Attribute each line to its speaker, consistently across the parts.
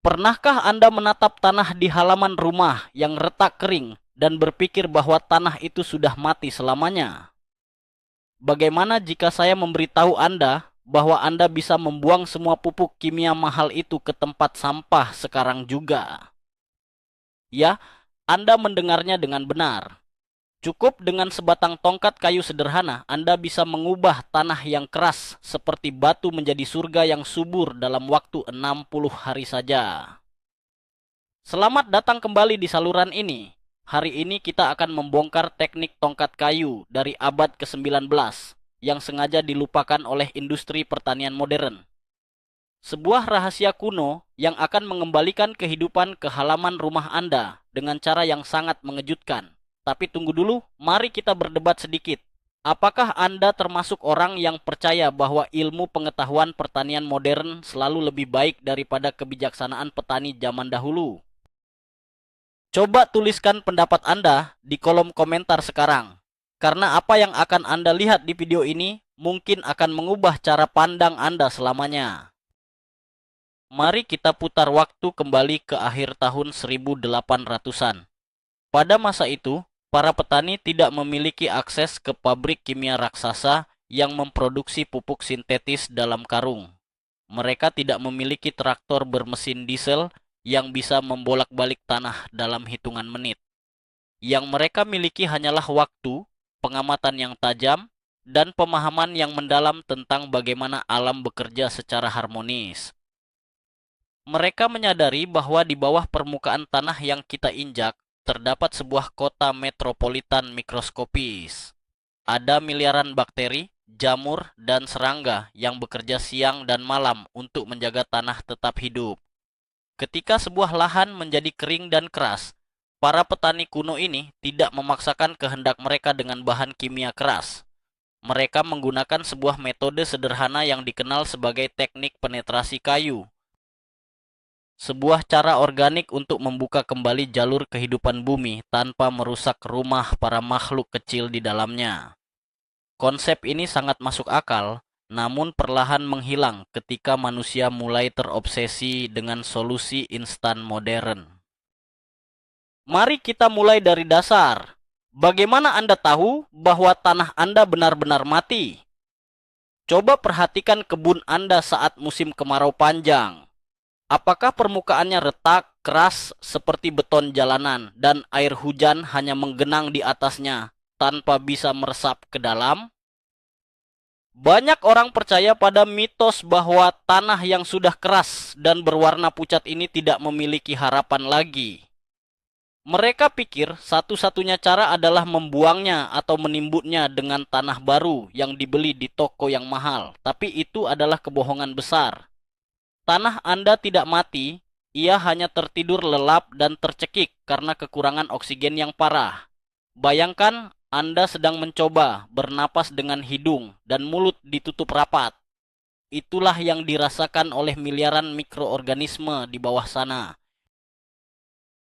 Speaker 1: Pernahkah Anda menatap tanah di halaman rumah yang retak kering dan berpikir bahwa tanah itu sudah mati selamanya? Bagaimana jika saya memberitahu Anda bahwa Anda bisa membuang semua pupuk kimia mahal itu ke tempat sampah sekarang juga? Ya, Anda mendengarnya dengan benar. Cukup dengan sebatang tongkat kayu sederhana, Anda bisa mengubah tanah yang keras seperti batu menjadi surga yang subur dalam waktu 60 hari saja. Selamat datang kembali di saluran ini. Hari ini kita akan membongkar teknik tongkat kayu dari abad ke-19 yang sengaja dilupakan oleh industri pertanian modern. Sebuah rahasia kuno yang akan mengembalikan kehidupan ke halaman rumah Anda dengan cara yang sangat mengejutkan. Tapi tunggu dulu, mari kita berdebat sedikit. Apakah Anda termasuk orang yang percaya bahwa ilmu pengetahuan pertanian modern selalu lebih baik daripada kebijaksanaan petani zaman dahulu? Coba tuliskan pendapat Anda di kolom komentar sekarang. Karena apa yang akan Anda lihat di video ini mungkin akan mengubah cara pandang Anda selamanya. Mari kita putar waktu kembali ke akhir tahun 1800-an. Pada masa itu, para petani tidak memiliki akses ke pabrik kimia raksasa yang memproduksi pupuk sintetis dalam karung. Mereka tidak memiliki traktor bermesin diesel yang bisa membolak-balik tanah dalam hitungan menit. Yang mereka miliki hanyalah waktu, pengamatan yang tajam, dan pemahaman yang mendalam tentang bagaimana alam bekerja secara harmonis. Mereka menyadari bahwa di bawah permukaan tanah yang kita injak, terdapat sebuah kota metropolitan mikroskopis. Ada miliaran bakteri, jamur, dan serangga yang bekerja siang dan malam untuk menjaga tanah tetap hidup. Ketika sebuah lahan menjadi kering dan keras, para petani kuno ini tidak memaksakan kehendak mereka dengan bahan kimia keras. Mereka menggunakan sebuah metode sederhana yang dikenal sebagai teknik penetrasi kayu. Sebuah cara organik untuk membuka kembali jalur kehidupan bumi tanpa merusak rumah para makhluk kecil di dalamnya. Konsep ini sangat masuk akal, namun perlahan menghilang ketika manusia mulai terobsesi dengan solusi instan modern. Mari kita mulai dari dasar. Bagaimana Anda tahu bahwa tanah Anda benar-benar mati? Coba perhatikan kebun Anda saat musim kemarau panjang. Apakah permukaannya retak, keras seperti beton jalanan dan air hujan hanya menggenang di atasnya tanpa bisa meresap ke dalam? Banyak orang percaya pada mitos bahwa tanah yang sudah keras dan berwarna pucat ini tidak memiliki harapan lagi. Mereka pikir satu-satunya cara adalah membuangnya atau menimbunnya dengan tanah baru yang dibeli di toko yang mahal, tapi itu adalah kebohongan besar. Tanah Anda tidak mati, ia hanya tertidur lelap dan tercekik karena kekurangan oksigen yang parah. Bayangkan Anda sedang mencoba bernapas dengan hidung dan mulut ditutup rapat. Itulah yang dirasakan oleh miliaran mikroorganisme di bawah sana.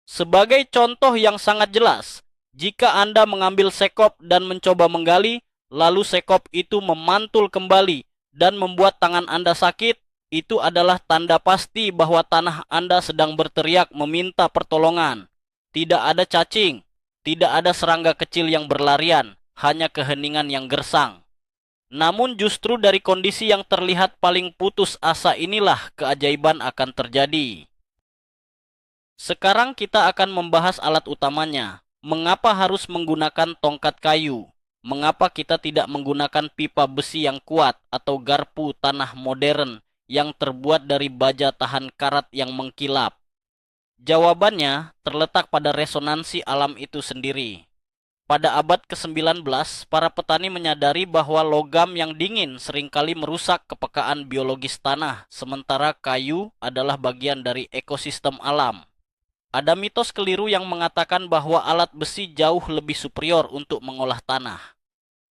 Speaker 1: Sebagai contoh yang sangat jelas, jika Anda mengambil sekop dan mencoba menggali, lalu sekop itu memantul kembali dan membuat tangan Anda sakit, itu adalah tanda pasti bahwa tanah Anda sedang berteriak meminta pertolongan. Tidak ada cacing, tidak ada serangga kecil yang berlarian, hanya keheningan yang gersang. Namun justru dari kondisi yang terlihat paling putus asa inilah keajaiban akan terjadi. Sekarang kita akan membahas alat utamanya. Mengapa harus menggunakan tongkat kayu? Mengapa kita tidak menggunakan pipa besi yang kuat atau garpu tanah modern yang terbuat dari baja tahan karat yang mengkilap? Jawabannya terletak pada resonansi alam itu sendiri. Pada abad ke-19, para petani menyadari bahwa logam yang dingin seringkali merusak kepekaan biologis tanah, sementara kayu adalah bagian dari ekosistem alam. Ada mitos keliru yang mengatakan bahwa alat besi jauh lebih superior untuk mengolah tanah.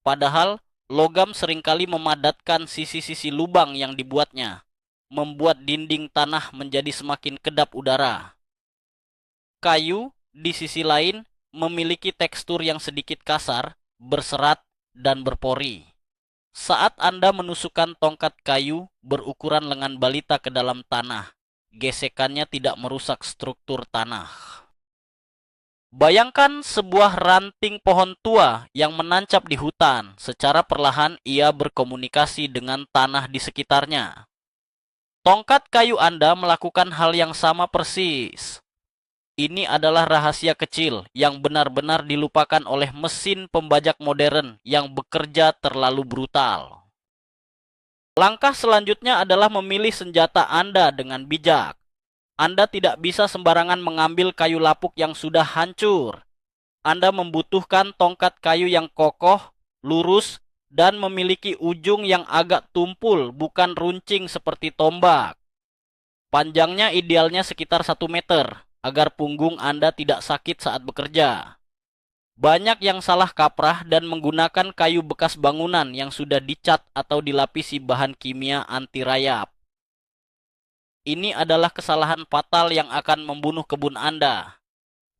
Speaker 1: Padahal, logam seringkali memadatkan sisi-sisi lubang yang dibuatnya, membuat dinding tanah menjadi semakin kedap udara. Kayu, di sisi lain, memiliki tekstur yang sedikit kasar, berserat, dan berpori. Saat Anda menusukkan tongkat kayu berukuran lengan balita ke dalam tanah, gesekannya tidak merusak struktur tanah. Bayangkan sebuah ranting pohon tua yang menancap di hutan. Secara perlahan ia berkomunikasi dengan tanah di sekitarnya. Tongkat kayu Anda melakukan hal yang sama persis. Ini adalah rahasia kecil yang benar-benar dilupakan oleh mesin pembajak modern yang bekerja terlalu brutal. Langkah selanjutnya adalah memilih senjata Anda dengan bijak. Anda tidak bisa sembarangan mengambil kayu lapuk yang sudah hancur. Anda membutuhkan tongkat kayu yang kokoh, lurus, dan memiliki ujung yang agak tumpul, bukan runcing seperti tombak. Panjangnya idealnya sekitar 1 meter, agar punggung Anda tidak sakit saat bekerja. Banyak yang salah kaprah dan menggunakan kayu bekas bangunan yang sudah dicat atau dilapisi bahan kimia anti rayap. Ini adalah kesalahan fatal yang akan membunuh kebun Anda.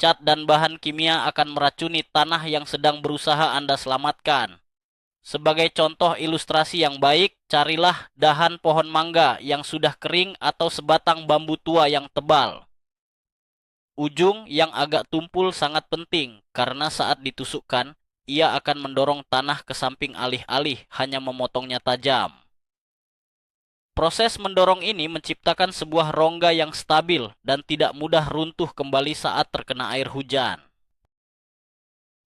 Speaker 1: Cat dan bahan kimia akan meracuni tanah yang sedang berusaha Anda selamatkan. Sebagai contoh ilustrasi yang baik, carilah dahan pohon mangga yang sudah kering atau sebatang bambu tua yang tebal. Ujung yang agak tumpul sangat penting karena saat ditusukkan, ia akan mendorong tanah ke samping alih-alih hanya memotongnya tajam. Proses mendorong ini menciptakan sebuah rongga yang stabil dan tidak mudah runtuh kembali saat terkena air hujan.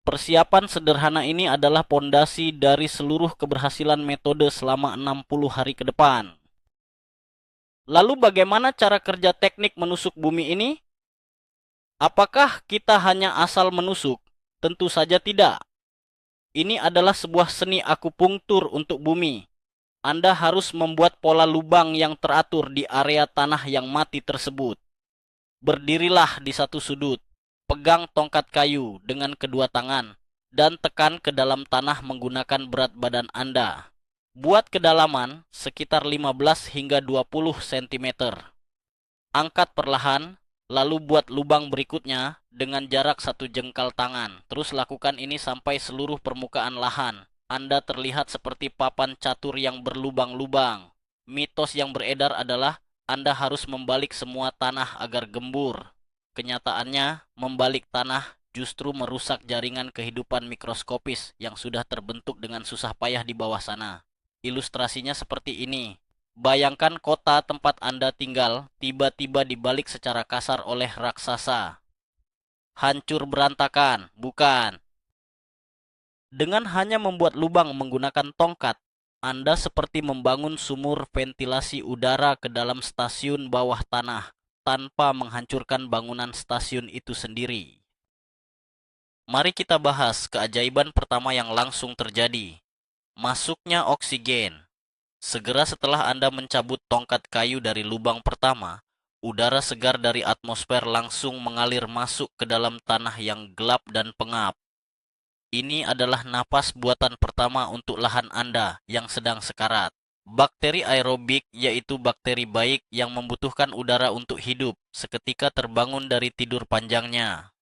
Speaker 1: Persiapan sederhana ini adalah pondasi dari seluruh keberhasilan metode selama 60 hari ke depan. Lalu bagaimana cara kerja teknik menusuk bumi ini? Apakah kita hanya asal menusuk? Tentu saja tidak. Ini adalah sebuah seni akupunktur untuk bumi. Anda harus membuat pola lubang yang teratur di area tanah yang mati tersebut. Berdirilah di satu sudut, pegang tongkat kayu dengan kedua tangan, dan tekan ke dalam tanah menggunakan berat badan Anda. Buat kedalaman sekitar 15 hingga 20 cm. Angkat perlahan, lalu buat lubang berikutnya dengan jarak 1 jengkal tangan. Terus lakukan ini sampai seluruh permukaan lahan Anda terlihat seperti papan catur yang berlubang-lubang. Mitos yang beredar adalah Anda harus membalik semua tanah agar gembur. Kenyataannya, membalik tanah justru merusak jaringan kehidupan mikroskopis yang sudah terbentuk dengan susah payah di bawah sana. Ilustrasinya seperti ini. Bayangkan kota tempat Anda tinggal tiba-tiba dibalik secara kasar oleh raksasa. Hancur berantakan, bukan? Dengan hanya membuat lubang menggunakan tongkat, Anda seperti membangun sumur ventilasi udara ke dalam stasiun bawah tanah tanpa menghancurkan bangunan stasiun itu sendiri. Mari kita bahas keajaiban pertama yang langsung terjadi. Masuknya oksigen. Segera setelah Anda mencabut tongkat kayu dari lubang pertama, udara segar dari atmosfer langsung mengalir masuk ke dalam tanah yang gelap dan pengap. Ini adalah napas buatan pertama untuk lahan Anda yang sedang sekarat. Bakteri aerobik, yaitu bakteri baik yang membutuhkan udara untuk hidup, seketika terbangun dari tidur panjangnya.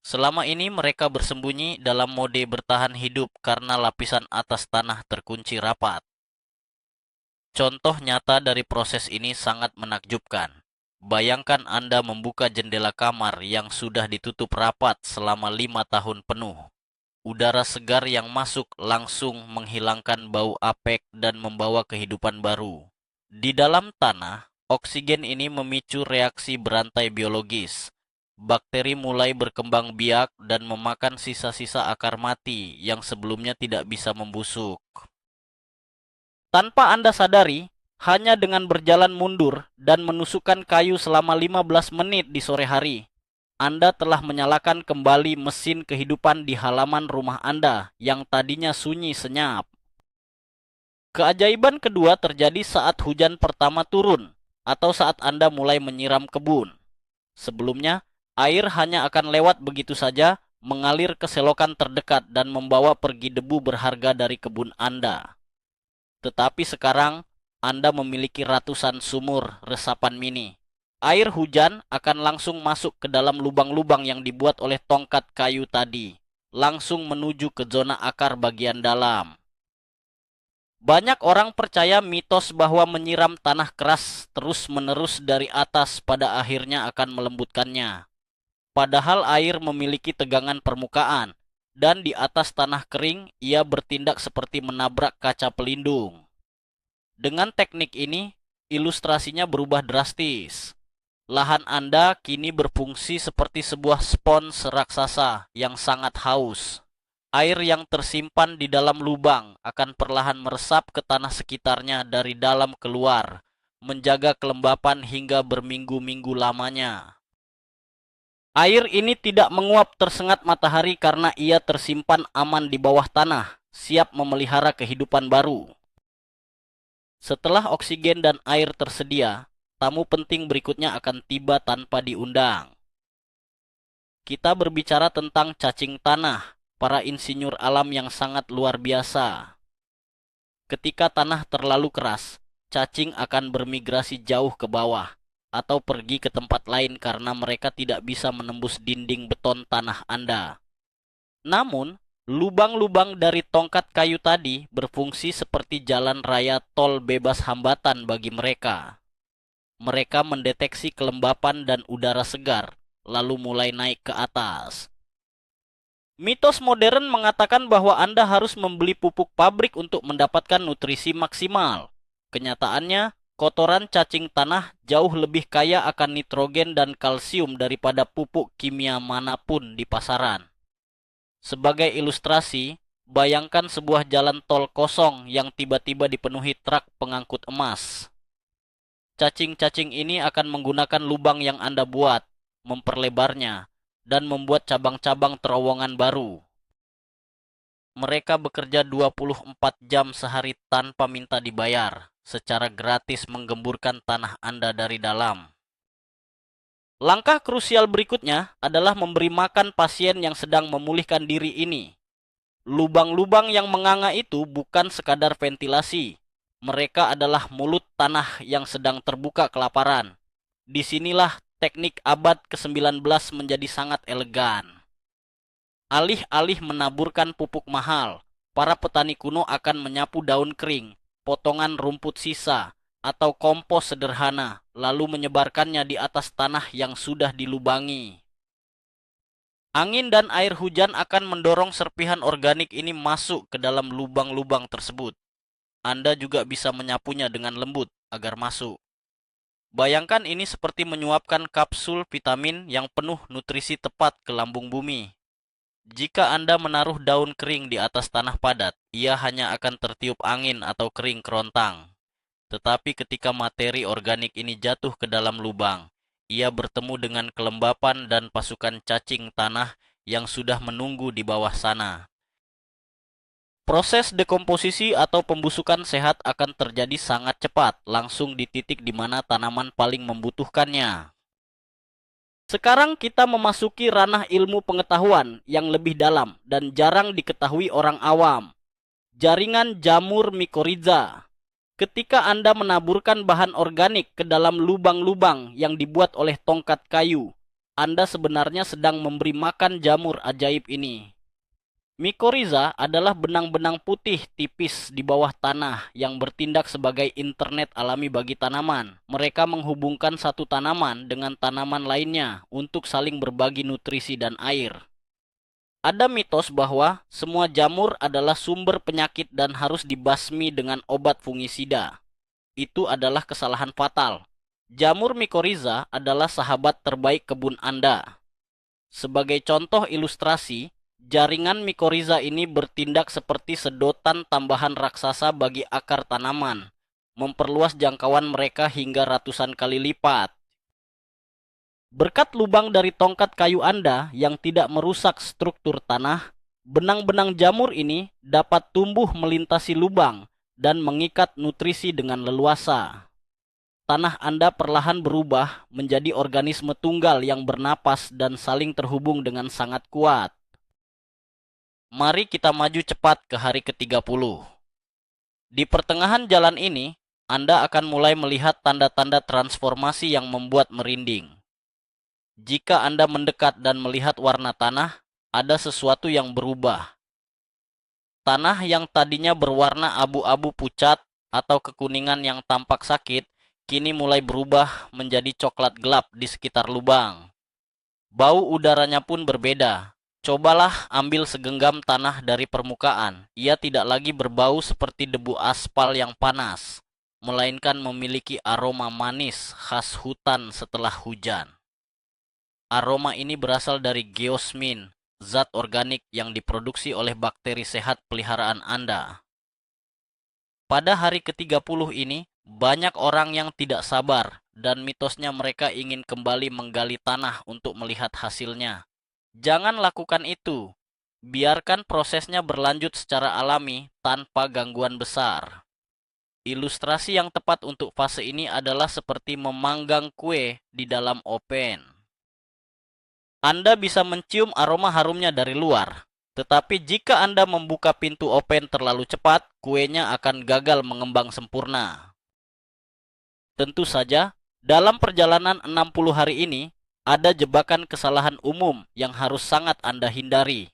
Speaker 1: Selama ini mereka bersembunyi dalam mode bertahan hidup karena lapisan atas tanah terkunci rapat. Contoh nyata dari proses ini sangat menakjubkan. Bayangkan Anda membuka jendela kamar yang sudah ditutup rapat selama 5 tahun penuh. Udara segar yang masuk langsung menghilangkan bau apek dan membawa kehidupan baru. Di dalam tanah, oksigen ini memicu reaksi berantai biologis. Bakteri mulai berkembang biak dan memakan sisa-sisa akar mati yang sebelumnya tidak bisa membusuk. Tanpa Anda sadari, hanya dengan berjalan mundur dan menusukkan kayu selama 15 menit di sore hari, Anda telah menyalakan kembali mesin kehidupan di halaman rumah Anda yang tadinya sunyi senyap. Keajaiban kedua terjadi saat hujan pertama turun atau saat Anda mulai menyiram kebun. Sebelumnya, air hanya akan lewat begitu saja, mengalir ke selokan terdekat dan membawa pergi debu berharga dari kebun Anda. Tetapi sekarang, Anda memiliki ratusan sumur resapan mini. Air hujan akan langsung masuk ke dalam lubang-lubang yang dibuat oleh tongkat kayu tadi, langsung menuju ke zona akar bagian dalam. Banyak orang percaya mitos bahwa menyiram tanah keras terus-menerus dari atas pada akhirnya akan melembutkannya. Padahal air memiliki tegangan permukaan, dan di atas tanah kering ia bertindak seperti menabrak kaca pelindung. Dengan teknik ini, ilustrasinya berubah drastis. Lahan Anda kini berfungsi seperti sebuah spons raksasa yang sangat haus. Air yang tersimpan di dalam lubang akan perlahan meresap ke tanah sekitarnya dari dalam keluar, menjaga kelembapan hingga berminggu-minggu lamanya. Air ini tidak menguap tersengat matahari karena ia tersimpan aman di bawah tanah, siap memelihara kehidupan baru. Setelah oksigen dan air tersedia, tamu penting berikutnya akan tiba tanpa diundang. Kita berbicara tentang cacing tanah, para insinyur alam yang sangat luar biasa. Ketika tanah terlalu keras, cacing akan bermigrasi jauh ke bawah atau pergi ke tempat lain karena mereka tidak bisa menembus dinding beton tanah Anda. Namun, lubang-lubang dari tongkat kayu tadi berfungsi seperti jalan raya tol bebas hambatan bagi mereka. Mereka mendeteksi kelembapan dan udara segar, lalu mulai naik ke atas. Mitos modern mengatakan bahwa Anda harus membeli pupuk pabrik untuk mendapatkan nutrisi maksimal. Kenyataannya, kotoran cacing tanah jauh lebih kaya akan nitrogen dan kalsium daripada pupuk kimia manapun di pasaran. Sebagai ilustrasi, bayangkan sebuah jalan tol kosong yang tiba-tiba dipenuhi truk pengangkut emas. Cacing-cacing ini akan menggunakan lubang yang Anda buat, memperlebarnya, dan membuat cabang-cabang terowongan baru. Mereka bekerja 24 jam sehari tanpa minta dibayar, secara gratis menggemburkan tanah Anda dari dalam. Langkah krusial berikutnya adalah memberi makan pasien yang sedang memulihkan diri ini. Lubang-lubang yang menganga itu bukan sekadar ventilasi. Mereka adalah mulut tanah yang sedang terbuka kelaparan. Disinilah teknik abad ke-19 menjadi sangat elegan. Alih-alih menaburkan pupuk mahal, para petani kuno akan menyapu daun kering, potongan rumput sisa, atau kompos sederhana, lalu menyebarkannya di atas tanah yang sudah dilubangi. Angin dan air hujan akan mendorong serpihan organik ini masuk ke dalam lubang-lubang tersebut. Anda juga bisa menyapunya dengan lembut agar masuk. Bayangkan ini seperti menyuapkan kapsul vitamin yang penuh nutrisi tepat ke lambung bumi. Jika Anda menaruh daun kering di atas tanah padat, ia hanya akan tertiup angin atau kering kerontang. Tetapi ketika materi organik ini jatuh ke dalam lubang, ia bertemu dengan kelembapan dan pasukan cacing tanah yang sudah menunggu di bawah sana. Proses dekomposisi atau pembusukan sehat akan terjadi sangat cepat, langsung di titik di mana tanaman paling membutuhkannya. Sekarang kita memasuki ranah ilmu pengetahuan yang lebih dalam dan jarang diketahui orang awam. Jaringan jamur mikorizа. Ketika Anda menaburkan bahan organik ke dalam lubang-lubang yang dibuat oleh tongkat kayu, Anda sebenarnya sedang memberi makan jamur ajaib ini. Mikorizа adalah benang-benang putih tipis di bawah tanah yang bertindak sebagai internet alami bagi tanaman. Mereka menghubungkan satu tanaman dengan tanaman lainnya untuk saling berbagi nutrisi dan air. Ada mitos bahwa semua jamur adalah sumber penyakit dan harus dibasmi dengan obat fungisida. Itu adalah kesalahan fatal. Jamur mikorizа adalah sahabat terbaik kebun Anda. Sebagai contoh ilustrasi, jaringan mikorizа ini bertindak seperti sedotan tambahan raksasa bagi akar tanaman, memperluas jangkauan mereka hingga ratusan kali lipat. Berkat lubang dari tongkat kayu Anda yang tidak merusak struktur tanah, benang-benang jamur ini dapat tumbuh melintasi lubang dan mengikat nutrisi dengan leluasa. Tanah Anda perlahan berubah menjadi organisme tunggal yang bernapas dan saling terhubung dengan sangat kuat. Mari kita maju cepat ke hari ke-30. Di pertengahan jalan ini, Anda akan mulai melihat tanda-tanda transformasi yang membuat merinding. Jika Anda mendekat dan melihat warna tanah, ada sesuatu yang berubah. Tanah yang tadinya berwarna abu-abu pucat atau kekuningan yang tampak sakit, kini mulai berubah menjadi coklat gelap di sekitar lubang. Bau udaranya pun berbeda. Cobalah ambil segenggam tanah dari permukaan. Ia tidak lagi berbau seperti debu aspal yang panas, melainkan memiliki aroma manis khas hutan setelah hujan. Aroma ini berasal dari geosmin, zat organik yang diproduksi oleh bakteri sehat peliharaan Anda. Pada hari ke-30 ini, banyak orang yang tidak sabar dan mitosnya mereka ingin kembali menggali tanah untuk melihat hasilnya. Jangan lakukan itu. Biarkan prosesnya berlanjut secara alami tanpa gangguan besar. Ilustrasi yang tepat untuk fase ini adalah seperti memanggang kue di dalam oven. Anda bisa mencium aroma harumnya dari luar. Tetapi jika Anda membuka pintu oven terlalu cepat, kuenya akan gagal mengembang sempurna. Tentu saja, dalam perjalanan 60 hari ini, ada jebakan kesalahan umum yang harus sangat Anda hindari.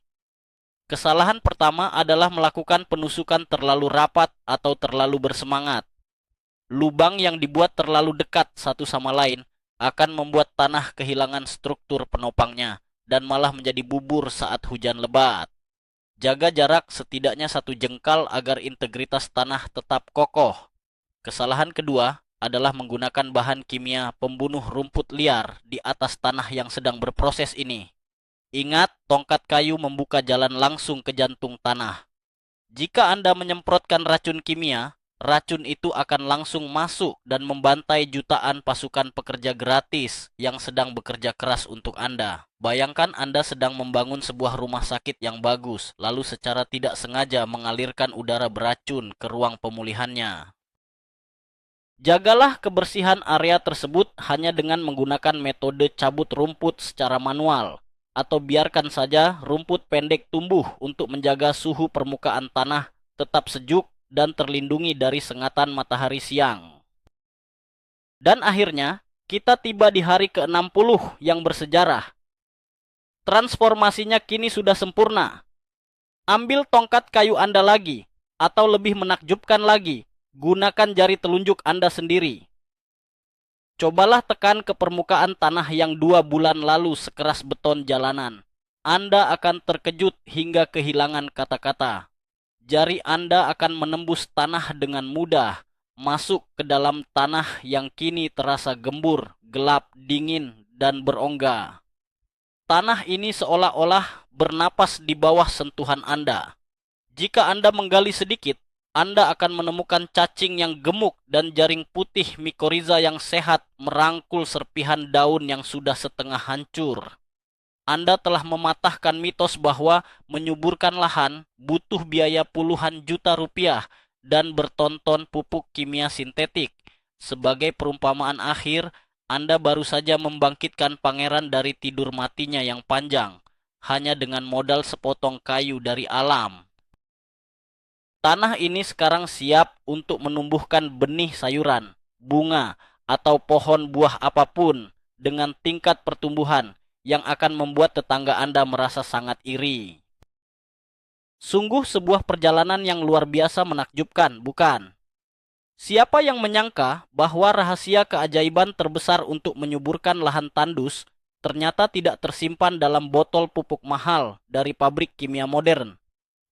Speaker 1: Kesalahan pertama adalah melakukan penusukan terlalu rapat atau terlalu bersemangat. Lubang yang dibuat terlalu dekat satu sama lain akan membuat tanah kehilangan struktur penopangnya dan malah menjadi bubur saat hujan lebat. Jaga jarak setidaknya 1 jengkal agar integritas tanah tetap kokoh. Kesalahan kedua adalah menggunakan bahan kimia pembunuh rumput liar di atas tanah yang sedang berproses ini. Ingat, tongkat kayu membuka jalan langsung ke jantung tanah. Jika Anda menyemprotkan racun kimia, racun itu akan langsung masuk dan membantai jutaan pasukan pekerja gratis yang sedang bekerja keras untuk Anda. Bayangkan Anda sedang membangun sebuah rumah sakit yang bagus, lalu secara tidak sengaja mengalirkan udara beracun ke ruang pemulihannya. Jagalah kebersihan area tersebut hanya dengan menggunakan metode cabut rumput secara manual, atau biarkan saja rumput pendek tumbuh untuk menjaga suhu permukaan tanah tetap sejuk dan terlindungi dari sengatan matahari siang. Dan akhirnya, kita tiba di hari ke-60 yang bersejarah. Transformasinya kini sudah sempurna. Ambil tongkat kayu Anda lagi, atau lebih menakjubkan lagi, gunakan jari telunjuk Anda sendiri. Cobalah tekan ke permukaan tanah yang 2 bulan lalu sekeras beton jalanan. Anda akan terkejut hingga kehilangan kata-kata. Jari Anda akan menembus tanah dengan mudah, masuk ke dalam tanah yang kini terasa gembur, gelap, dingin, dan berongga. Tanah ini seolah-olah bernapas di bawah sentuhan Anda. Jika Anda menggali sedikit, Anda akan menemukan cacing yang gemuk dan jaring putih mikoriza yang sehat merangkul serpihan daun yang sudah setengah hancur. Anda telah mematahkan mitos bahwa menyuburkan lahan butuh biaya puluhan juta rupiah dan bertonton pupuk kimia sintetik. Sebagai perumpamaan akhir, Anda baru saja membangkitkan pangeran dari tidur matinya yang panjang, hanya dengan modal sepotong kayu dari alam. Tanah ini sekarang siap untuk menumbuhkan benih sayuran, bunga, atau pohon buah apapun dengan tingkat pertumbuhan yang akan membuat tetangga Anda merasa sangat iri. Sungguh sebuah perjalanan yang luar biasa menakjubkan, bukan? Siapa yang menyangka bahwa rahasia keajaiban terbesar untuk menyuburkan lahan tandus ternyata tidak tersimpan dalam botol pupuk mahal dari pabrik kimia modern,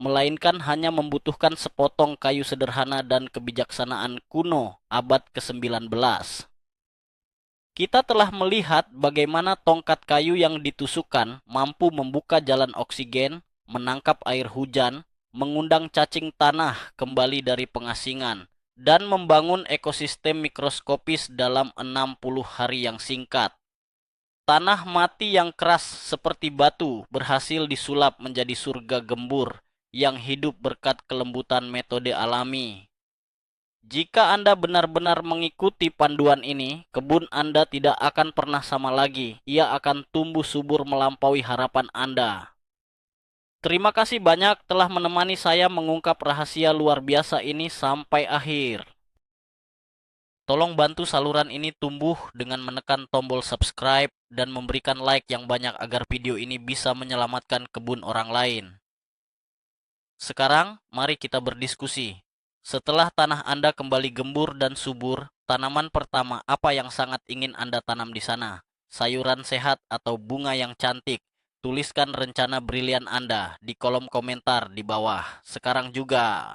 Speaker 1: melainkan hanya membutuhkan sepotong kayu sederhana dan kebijaksanaan kuno abad ke-19. Kita telah melihat bagaimana tongkat kayu yang ditusukkan mampu membuka jalan oksigen, menangkap air hujan, mengundang cacing tanah kembali dari pengasingan, dan membangun ekosistem mikroskopis dalam 60 hari yang singkat. Tanah mati yang keras seperti batu berhasil disulap menjadi surga gembur yang hidup berkat kelembutan metode alami. Jika Anda benar-benar mengikuti panduan ini, kebun Anda tidak akan pernah sama lagi. Ia akan tumbuh subur melampaui harapan Anda. Terima kasih banyak telah menemani saya mengungkap rahasia luar biasa ini sampai akhir. Tolong bantu saluran ini tumbuh dengan menekan tombol subscribe dan memberikan like yang banyak agar video ini bisa menyelamatkan kebun orang lain. Sekarang, mari kita berdiskusi. Setelah tanah Anda kembali gembur dan subur, tanaman pertama apa yang sangat ingin Anda tanam di sana? Sayuran sehat atau bunga yang cantik? Tuliskan rencana brilian Anda di kolom komentar di bawah. Sekarang juga.